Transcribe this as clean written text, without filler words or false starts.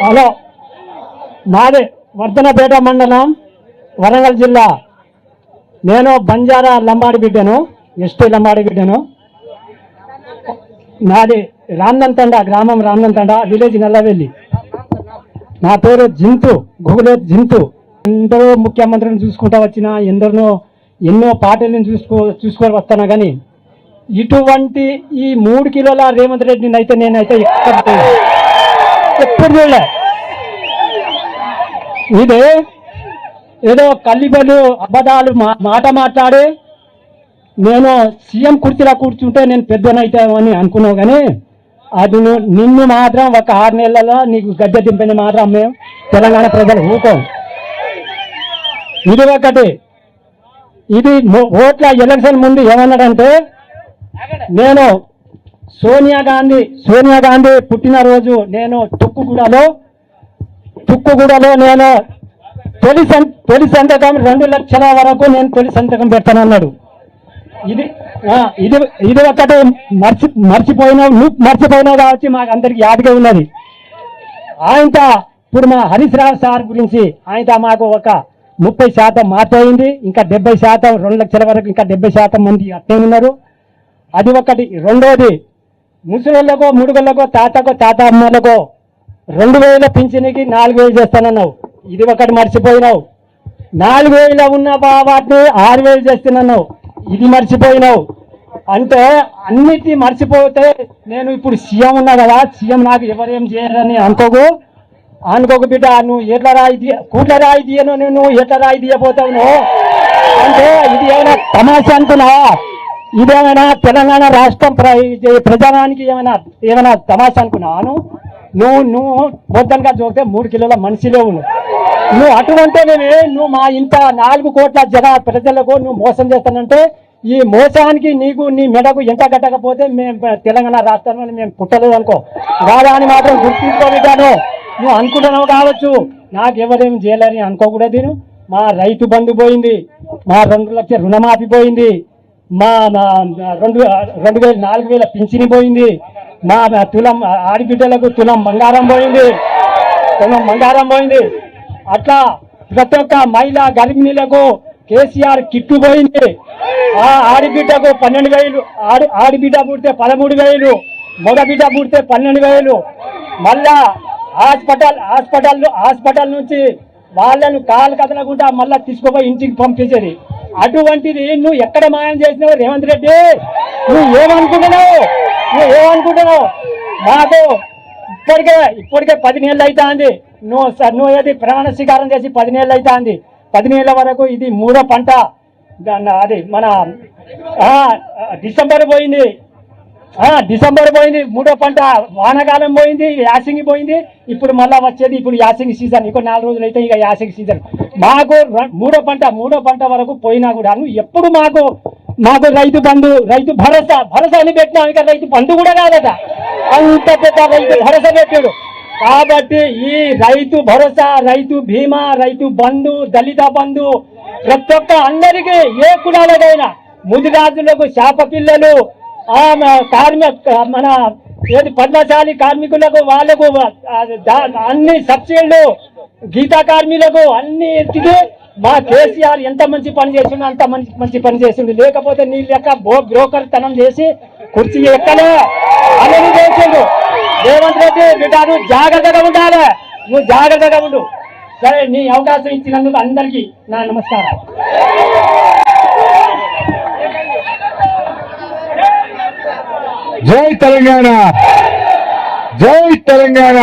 Hello, మాది వర్ధనపేట మండలం, వరంగల్ జిల్లా. నేను బంజారా లంబాడి బిడ్డను, ఎస్టీ లంబాడి బిడ్డను. నాది రామ్నంతండ గ్రామం, రామ్నంతండ విలేజ్ నల్లవెల్లి. నా పేరు జింతు, గుగులే జింతు. ఎందరో ముఖ్యమంత్రిని చూసుకుంటా వచ్చిన, ఎన్నో పార్టీలను చూసుకొని వస్తాను. కానీ ఇటువంటి ఈ 3 కిలోల రేవంత్ రెడ్డిని అయితే నేనైతే ఎప్పుడు చూడలే. ఇది ఏదో కల్లిబలు అబద్ధాలు మాట మాట్లాడి నేను సీఎం కుర్చీలో కూర్చుంటే నేను పెద్దనైతామని అనుకున్నావు. కానీ అది నిన్ను మాత్రం ఒక 6 నెలలలో నీకు గద్దె దింపని మాత్రం మేము తెలంగాణ ప్రజలు ఊకోం. ఇది ఒకటి. ఇది ఓట్ల ఎలక్షన్ ముందు ఏమన్నాడంటే, నేను సోనియా గాంధీ పుట్టినరోజు నేను తుక్కుగూడలో నేను తొలి సంతకం 2 లక్షల వరకు నేను తొలి సంతకం పెడతానన్నాడు. ఇది ఒకటి మర్చిపోయినావు. నువ్వు మర్చిపోయినావు కావచ్చు, మాకు అందరికి యాదగా ఉన్నది. ఆయనతో ఇప్పుడు మా హరీష్ రావు సార్ గురించి ఆయనతో మాకు ఒక 30% మార్పయింది. ఇంకా 70%, 2 లక్షల వరకు ఇంకా 70% మంది అట్టే ఉన్నారు. అది ఒకటి. రెండోది, ముసలిళ్ళకో, ముడుగుళ్ళకో, తాత అమ్మలకో 2000 పింఛనికి 4000 చేస్తానన్నావు. ఇది ఒకటి మర్చిపోయినావు. 4000 ఉన్న వాటిని 6000 చేస్తున్నావు. ఇది మర్చిపోయినావు. అంటే అన్నిటి మర్చిపోతే నేను ఇప్పుడు సీఎం ఉన్నా కదా, సీఎం నాకు ఎవరేం చేయరని అనుకోకు బిడ్డ. నువ్వు ఎట్లా కూట్ల రాయి తీయను, నువ్వు ఎట్లా రాయి తీయపోతావు నువ్వు అంటే ఇది ఏమైనా తమాషా అనుకున్నావా? ఇదేమైనా తెలంగాణ రాష్ట్రం ప్రజానికి ఏమైనా తమాషా అనుకున్నాను? నువ్వు పొద్దునగా చూస్తే 3 కిలోల మనిషిలో ఉన్నావు. నువ్వు అటువంటివే నువ్వు మా ఇంత 4 కోట్ల ప్రజలకు నువ్వు మోసం చేస్తానంటే, ఈ మోసానికి నీకు నీ మెడకు ఎంత కట్టకపోతే మేము తెలంగాణ రాష్ట్రంలో మేము పుట్టలేదు అనుకో. కాదా అని మాత్రం గుర్తించుకోబెట్టాను. నువ్వు అనుకుంటున్నావు కావచ్చు, నాకు ఎవరేం చేయలేని అనుకోకూడదు. మా రైతు బంధు పోయింది, మా 2 లక్షల రుణమాఫీ పోయింది, మా 4,000 పింఛని పోయింది, మా తులం ఆడిబిడ్డలకు తులం బంగారం పోయింది. అట్లా ప్రతి ఒక్క మహిళా గర్భిణీలకు కేసీఆర్ కిట్టు పోయింది. ఆ ఆడిబిడ్డకు 12,000, ఆడిబిడ్డ పుడితే 13,000, మగబిడ్డ పుడితే 12,000. మళ్ళా హాస్పిటల్ నుంచి వాళ్ళను కాలు కదలకుండా మళ్ళా తీసుకుపోయి ఇంటికి పంపించేది. అటువంటిది నువ్వు ఎక్కడ మాయం చేసినావు రేవంత్ రెడ్డి? నువ్వు ఏమనుకుంటున్నావు? మాకు ఇప్పటికే 10 నెలలు అవుతుంది. నువ్వు ఏది ప్రమాణ స్వీకారం చేసి 10 నెలలు అవుతుంది. 10 నెలల వరకు ఇది 3వ పంట. అది మన డిసెంబర్ పోయింది, 3వ పంట. వానకాలం పోయింది, యాసింగి పోయింది. ఇప్పుడు మళ్ళా వచ్చేది ఇప్పుడు యాసింగి సీజన్. ఇంకో 4 రోజులు అయితే ఇక యాసింగి సీజన్. మాకు 3వ పంట వరకు పోయినా కూడా నువ్వు ఎప్పుడు మాకు రైతు బంధు, రైతు భరోసా అని పెట్టినా. ఇంకా రైతు బంధు కూడా కాదట, అంత పెద్ద రైతు భరోసా పెట్టాడు. కాబట్టి ఈ రైతు భరోసా, రైతు బీమా, రైతు బంధు, దళిత బంధు ప్రతి ఒక్క అందరికీ, ఏ కులాలకైనా, ముదిరాజులకు, శాప పిల్లలు, మన పద్మశాలి కార్మికులకు, వాళ్ళకు అన్ని సబ్సిడీలు, గీతా కార్మికులకు అన్నిటికీ మా కేసీఆర్ ఎంత మంచి పని చేసిండు, అంత మంచి పని చేసిండు. లేకపోతే నీ లెక్క బ్రోకర్ తనం చేసి కుర్చీ ఎక్కలే అని చేసిండు. రేవంత్ రెడ్డి బిడ్డ, నువ్వు జాగ్రత్తగా ఉండాలి, నువ్వు జాగ్రత్తగా ఉండు. సరే, నీ అవకాశం ఇచ్చినందుకు అందరికీ నా నమస్కారం. జై తెలంగాణ, జై తెలంగాణ.